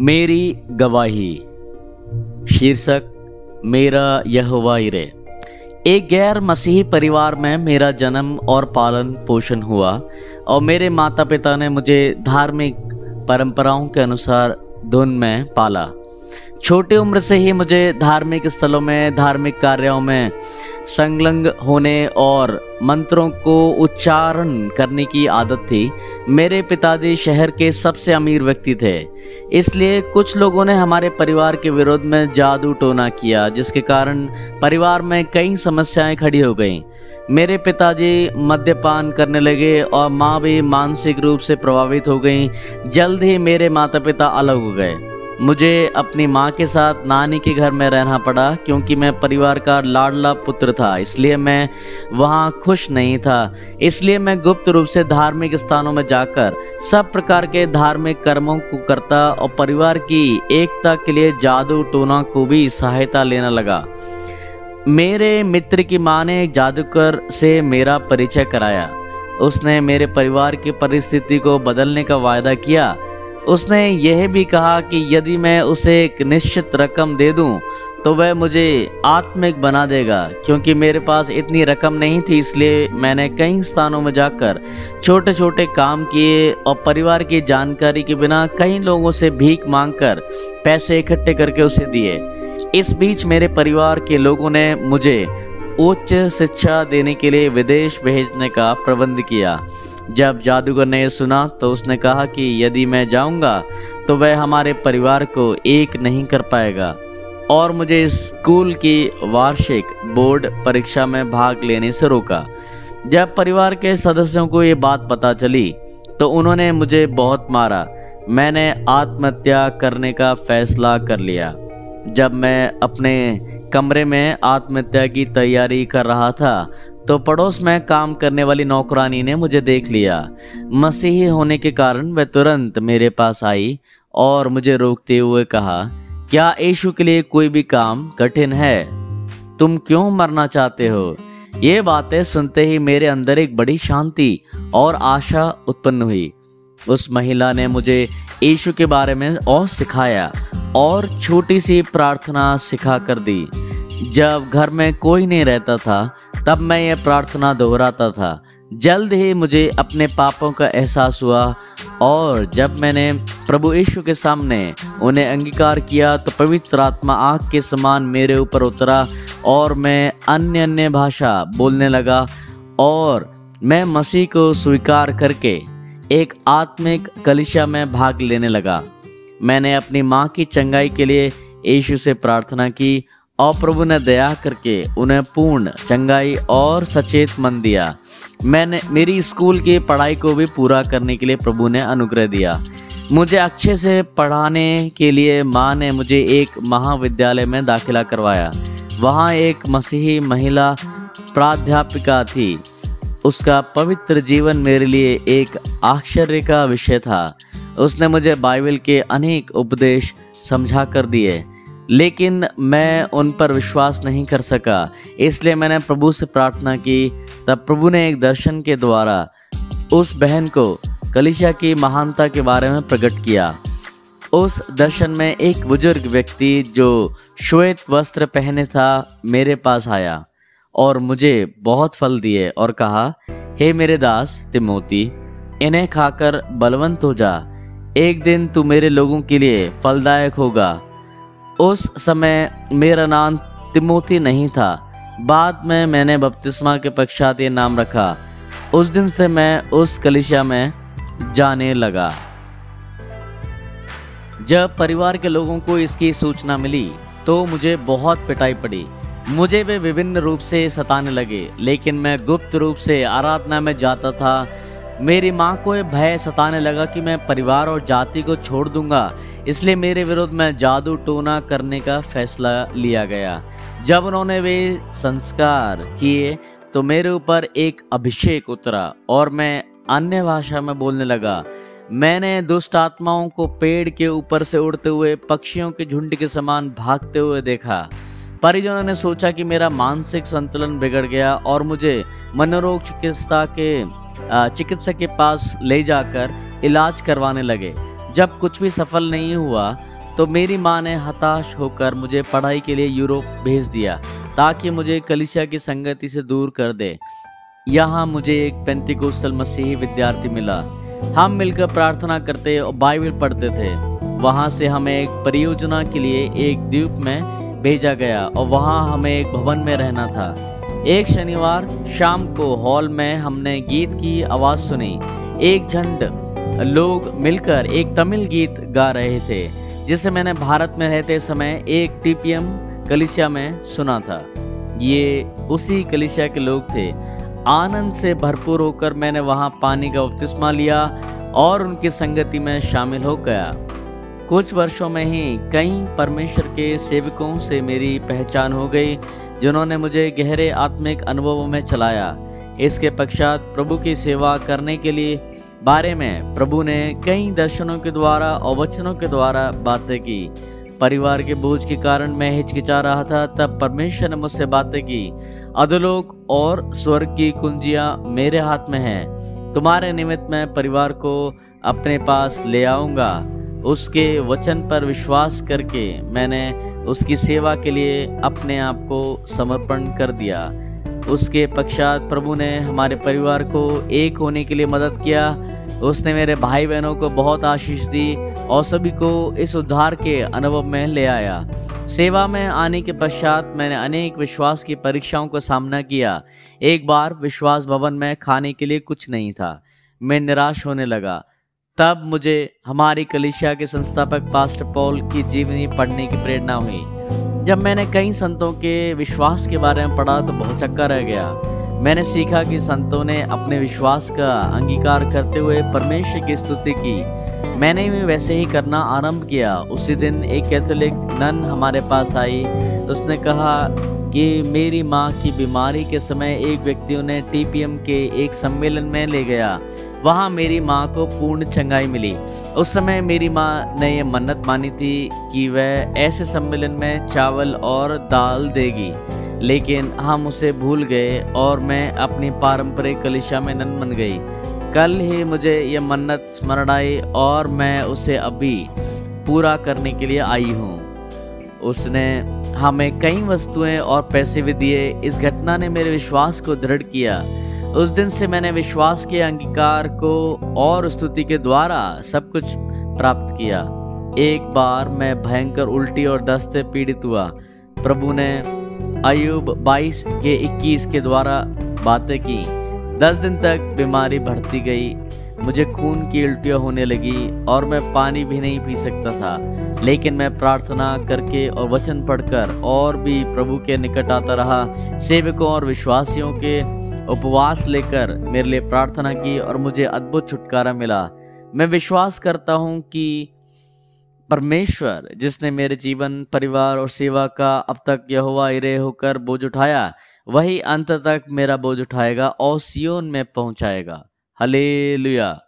मेरी गवाही। शीर्षक मेरा यहोवा यिरे। एक गैर मसीही परिवार में मेरा जन्म और पालन पोषण हुआ और मेरे माता पिता ने मुझे धार्मिक परंपराओं के अनुसार धुन में पाला। छोटी उम्र से ही मुझे धार्मिक स्थलों में, धार्मिक कार्यों में संलग्न होने और मंत्रों को उच्चारण करने की आदत थी। मेरे पिताजी शहर के सबसे अमीर व्यक्ति थे, इसलिए कुछ लोगों ने हमारे परिवार के विरोध में जादू टोना किया, जिसके कारण परिवार में कई समस्याएं खड़ी हो गईं। मेरे पिताजी मद्यपान करने लगे और माँ भी मानसिक रूप से प्रभावित हो गई। जल्द ही मेरे माता पिता अलग हो गए। मुझे अपनी माँ के साथ नानी के घर में रहना पड़ा, क्योंकि मैं परिवार का लाडला पुत्र था, इसलिए मैं वहाँ खुश नहीं था। इसलिए मैं गुप्त रूप से धार्मिक स्थानों में जाकर सब प्रकार के धार्मिक कर्मों को करता और परिवार की एकता के लिए जादू टोना को भी सहायता लेने लगा। मेरे मित्र की माँ ने एक जादूगर से मेरा परिचय कराया। उसने मेरे परिवार की परिस्थिति को बदलने का वायदा किया। उसने यह भी कहा कि यदि मैं उसे एक निश्चित रकम दे दूं तो वह मुझे आत्मिक बना देगा। क्योंकि मेरे पास इतनी रकम नहीं थी, इसलिए मैंने कई स्थानों में जाकर छोटे छोटे काम किए और परिवार की जानकारी के बिना कई लोगों से भीख मांगकर पैसे इकट्ठे करके उसे दिए। इस बीच मेरे परिवार के लोगों ने मुझे उच्च शिक्षा देने के लिए विदेश भेजने का प्रबंध किया। जब जादूगर ने सुना तो उसने कहा कि यदि मैं जाऊंगा तो वह हमारे परिवार को एक नहीं कर पाएगा और मुझे स्कूल की वार्षिक बोर्ड परीक्षा में भाग लेने से रोका। जब परिवार के सदस्यों को ये बात पता चली तो उन्होंने मुझे बहुत मारा। मैंने आत्महत्या करने का फैसला कर लिया। जब मैं अपने कमरे में आत्महत्या की तैयारी कर रहा था तो पड़ोस में काम करने वाली नौकरानी ने मुझे देख लिया। मसीही होने के कारण वह तुरंत मेरे पास आई और मुझे रोकते हुए कहा, क्या यीशु के लिए कोई भी काम कठिन है? तुम क्यों मरना चाहते हो? ये बातें सुनते ही मेरे अंदर एक बड़ी शांति और आशा उत्पन्न हुई। उस महिला ने मुझे यीशु के बारे में और सिखाया और छोटी सी प्रार्थना सिखा कर दी। जब घर में कोई नहीं रहता था तब मैं ये प्रार्थना दोहराता था। जल्द ही मुझे अपने पापों का एहसास हुआ और जब मैंने प्रभु यीशु के सामने उन्हें अंगीकार किया तो पवित्र आत्मा आग के समान मेरे ऊपर उतरा और मैं अन्य भाषा बोलने लगा और मैं मसीह को स्वीकार करके एक आत्मिक कलीसिया में भाग लेने लगा। मैंने अपनी माँ की चंगाई के लिए यीशु से प्रार्थना की और प्रभु ने दया करके उन्हें पूर्ण चंगाई और सचेत मन दिया। मेरी स्कूल की पढ़ाई को भी पूरा करने के लिए प्रभु ने अनुग्रह दिया। मुझे अच्छे से पढ़ाने के लिए माँ ने मुझे एक महाविद्यालय में दाखिला करवाया। वहाँ एक मसीही महिला प्राध्यापिका थी। उसका पवित्र जीवन मेरे लिए एक आश्चर्य का विषय था। उसने मुझे बाइबल के अनेक उपदेश समझा कर दिए, लेकिन मैं उन पर विश्वास नहीं कर सका। इसलिए मैंने प्रभु से प्रार्थना की। तब प्रभु ने एक दर्शन के द्वारा उस बहन को कलीसिया की महानता के बारे में प्रकट किया। उस दर्शन में एक बुजुर्ग व्यक्ति जो श्वेत वस्त्र पहने था मेरे पास आया और मुझे बहुत फल दिए और कहा, हे मेरे दास तिमोती, इन्हें खाकर बलवंत हो जा। एक दिन तू मेरे लोगों के लिए फलदायक होगा। उस समय मेरा नाम तिमोथी नहीं था। बाद में मैंने बपतिस्मा के पश्चात ये नाम रखा। उस दिन से मैं उस कलीसिया में जाने लगा। जब परिवार के लोगों को इसकी सूचना मिली तो मुझे बहुत पिटाई पड़ी। मुझे वे विभिन्न रूप से सताने लगे, लेकिन मैं गुप्त रूप से आराधना में जाता था। मेरी माँ को यह भय सताने लगा कि मैं परिवार और जाति को छोड़ दूंगा, इसलिए मेरे विरोध में जादू टोना करने का फैसला लिया गया। जब उन्होंने वे संस्कार किए तो मेरे ऊपर एक अभिषेक उतरा और मैं अन्य भाषा में बोलने लगा। मैंने दुष्ट आत्माओं को पेड़ के ऊपर से उड़ते हुए पक्षियों के झुंड के समान भागते हुए देखा। परिजनों ने सोचा कि मेरा मानसिक संतुलन बिगड़ गया और मुझे मनोरोग चिकित्सक के पास ले जाकर इलाज करवाने लगे। जब कुछ भी सफल नहीं हुआ तो मेरी माँ ने हताश होकर मुझे पढ़ाई के लिए यूरोप भेज दिया ताकि मुझे कलीसिया की संगति से दूर कर दे। यहाँ मुझे एक पेंतिकोस्टल मसीही विद्यार्थी मिला। हम मिलकर प्रार्थना करते और बाइबल पढ़ते थे। वहाँ से हमें एक परियोजना के लिए एक द्वीप में भेजा गया और वहाँ हमें एक भवन में रहना था। एक शनिवार शाम को हॉल में हमने गीत की आवाज़ सुनी। एक झंड लोग मिलकर एक तमिल गीत गा रहे थे जिसे मैंने भारत में रहते समय एक टीपीएम कलीसिया में सुना था। ये उसी कलीसिया के लोग थे। आनंद से भरपूर होकर मैंने वहाँ पानी का बपतिस्मा लिया और उनकी संगति में शामिल हो गया। कुछ वर्षों में ही कई परमेश्वर के सेवकों से मेरी पहचान हो गई जिन्होंने मुझे गहरे आत्मिक अनुभवों में चलाया। इसके पश्चात प्रभु की सेवा करने के लिए बारे में प्रभु ने कई दर्शनों के द्वारा और वचनों के द्वारा बातें की। परिवार के बोझ के कारण मैं हिचकिचा रहा था, तब परमेश्वर ने मुझसे बातें की। अधोलोक और स्वर्ग की कुंजियां मेरे हाथ में हैं। तुम्हारे निमित्त मैं परिवार को अपने पास ले आऊंगा। उसके वचन पर विश्वास करके मैंने उसकी सेवा के लिए अपने आप को समर्पण कर दिया। उसके पश्चात प्रभु ने हमारे परिवार को एक होने के लिए मदद किया। उसने मेरे भाई बहनों को बहुत आशीष दी और सभी को इस उद्धार के अनुभव में ले आया। सेवा में आने के पश्चात मैंने अनेक विश्वास की परीक्षाओं का सामना किया। एक बार विश्वास भवन में खाने के लिए कुछ नहीं था। मैं निराश होने लगा। तब मुझे हमारी कलीसिया के संस्थापक पास्टर पॉल की जीवनी पढ़ने की प्रेरणा हुई। जब मैंने कई संतों के विश्वास के बारे में पढ़ा तो बहुत चक्का रह गया। मैंने सीखा कि संतों ने अपने विश्वास का अंगीकार करते हुए परमेश्वर की स्तुति की। मैंने भी वैसे ही करना आरंभ किया। उसी दिन एक कैथोलिक नन हमारे पास आई। उसने कहा कि मेरी माँ की बीमारी के समय एक व्यक्ति उन्हें टीपीएम के एक सम्मेलन में ले गया। वहाँ मेरी माँ को पूर्ण चंगाई मिली। उस समय मेरी माँ ने ये मन्नत मानी थी कि वह ऐसे सम्मेलन में चावल और दाल देगी, लेकिन हम उसे भूल गए और मैं अपनी पारंपरिक कलीसिया में नन बन गई। कल ही मुझे यह मन्नत स्मरण आई और मैं उसे अभी पूरा करने के लिए आई हूँ। उसने हमें कई वस्तुएं और पैसे भी दिए। इस घटना ने मेरे विश्वास को दृढ़ किया। उस दिन से मैंने विश्वास के अंगीकार को और स्तुति के द्वारा सब कुछ प्राप्त किया। एक बार मैं भयंकर उल्टी और दस्त से पीड़ित हुआ। प्रभु ने अय्यूब 22 के 21 के द्वारा बातें की। 10 दिन तक बीमारी बढ़ती गई। मुझे खून की उल्टियाँ होने लगी और मैं पानी भी नहीं पी सकता था, लेकिन मैं प्रार्थना करके और वचन पढ़कर और भी प्रभु के निकट आता रहा। सेवकों और विश्वासियों के उपवास लेकर मेरे लिए प्रार्थना की और मुझे अद्भुत छुटकारा मिला। मैं विश्वास करता हूँ कि परमेश्वर जिसने मेरे जीवन, परिवार और सेवा का अब तक यहोवा इरे होकर बोझ उठाया, वही अंत तक मेरा बोझ उठाएगा और सियोन में पहुंचाएगा। हालेलुया।